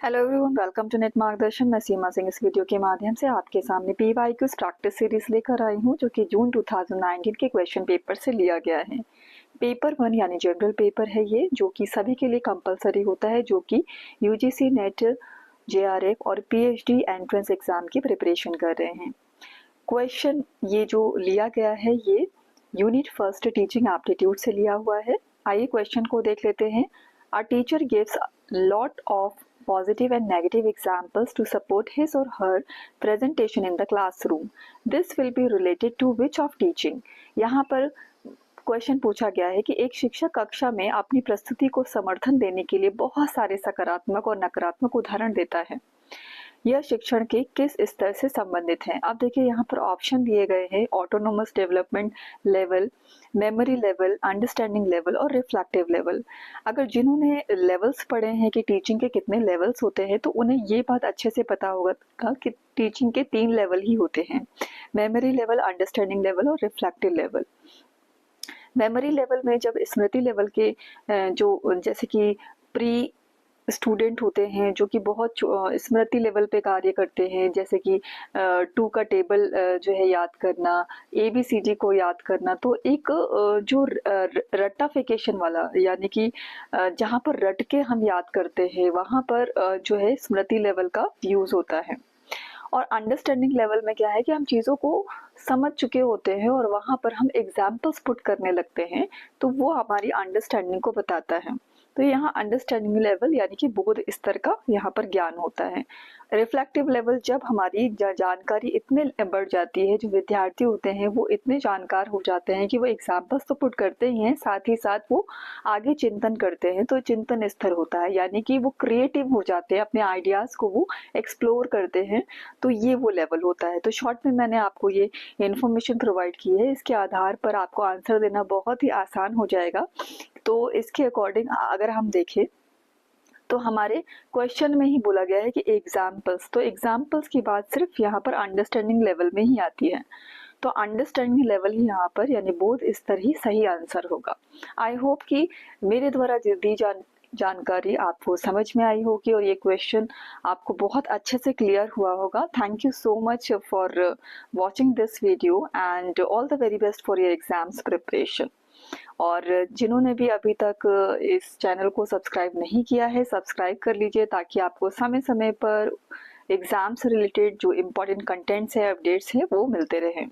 Hello everyone, welcome to NET मार्गदर्शन। मैं सीमा सिंह इस वीडियो के माध्यम से आपके सामने पीवाईक्यूज प्रैक्टिस सीरीज लेकर आई हूं, जो कि जून 2019 के क्वेश्चन पेपर से लिया गया है। पेपर 1 यानी जनरल पेपर है ये, जो कि सभी के लिए कंपलसरी होता है, जो कि यूजीसी नेट, जेआरएफ और पीएचडी एंट्रेंस एग्जाम की प्रिपरेशन कर रहे हैं। क्वेश्चन ये जो लिया गया है ये यूनिट फर्स्ट टीचिंग एप्टीट्यूड से लिया हुआ है। आइए क्वेश्चन को देख लेते हैं। A teacher gives lot of positive and negative examples to support his or her presentation in the classroom. This will be related to which of teaching? यहाँ पर क्वेश्चन पूछा गया है कि एक शिक्षक कक्षा में अपनी प्रस्तुति को समर्थन देने के लिए बहुत सारे सकारात्मक और नकारात्मक उदाहरण देता है। यह शिक्षण के किस स्तर से संबंधित है? अब देखिए यहाँ पर ऑप्शन दिए गए हैं: autonomous development level, memory level, understanding level और रिफ्लेक्टिव लेवल। अगर जिन्होंने लेवल्स पढ़े हैं कि टीचिंग के कितने लेवल्स होते हैं, तो उन्हें ये बात अच्छे से पता होगा कि टीचिंग के 3 लेवल ही होते हैं: मेमोरी लेवल, अंडरस्टैंडिंग लेवल और रिफ्लेक्टिव लेवल। मेमोरी लेवल में जब स्मृति लेवल के जो जैसे कि प्री स्टूडेंट होते हैं जो कि बहुत स्मृति लेवल पे कार्य करते हैं, जैसे कि 2 का टेबल जो है याद करना, ABCD को याद करना, तो एक जो रट्टाफिकेशन वाला, यानी कि जहाँ पर रट के हम याद करते हैं, वहाँ पर जो है स्मृति लेवल का यूज होता है। और अंडरस्टैंडिंग लेवल में क्या है कि हम चीज़ों को समझ चुके होते हैं और वहाँ पर हम एग्जाम्पल्स पुट करने लगते हैं, तो वो हमारी अंडरस्टैंडिंग को बताता है। तो यहाँ अंडरस्टैंडिंग लेवल यानी कि बोध स्तर का यहाँ पर ज्ञान होता है। रिफ्लेक्टिव लेवल जब हमारी जानकारी इतने बढ़ जाती है, जो विद्यार्थी होते हैं वो इतने जानकार हो जाते हैं कि वो एग्जाम्पल्स तो पुट करते ही हैं, साथ ही साथ वो आगे चिंतन करते हैं, तो चिंतन स्तर होता है, यानी कि वो क्रिएटिव हो जाते हैं, अपने आइडियाज को वो एक्सप्लोर करते हैं, तो ये वो लेवल होता है। तो शॉर्ट में मैंने आपको ये इन्फॉर्मेशन प्रोवाइड की है, इसके आधार पर आपको आंसर देना बहुत ही आसान हो जाएगा। तो इसके अकॉर्डिंग अगर हम देखें तो हमारे क्वेश्चन में ही बोला गया है कि एग्जाम्पल्स, तो एग्जाम्पल्स की बात सिर्फ यहाँ पर अंडरस्टैंडिंग लेवल में ही आती है, तो अंडरस्टैंडिंग लेवल ही यहाँ पर यानी बोध स्तर ही सही आंसर होगा। आई होप कि मेरे द्वारा दी जानकारी आपको समझ में आई होगी और ये क्वेश्चन आपको बहुत अच्छे से क्लियर हुआ होगा। Thank you so much for watching this video and all the very best for your exams preparation. और जिन्होंने भी अभी तक इस चैनल को सब्सक्राइब नहीं किया है, सब्सक्राइब कर लीजिए, ताकि आपको समय समय पर एग्जाम से रिलेटेड जो इम्पोर्टेंट कंटेंट्स है, अपडेट्स है, वो मिलते रहें।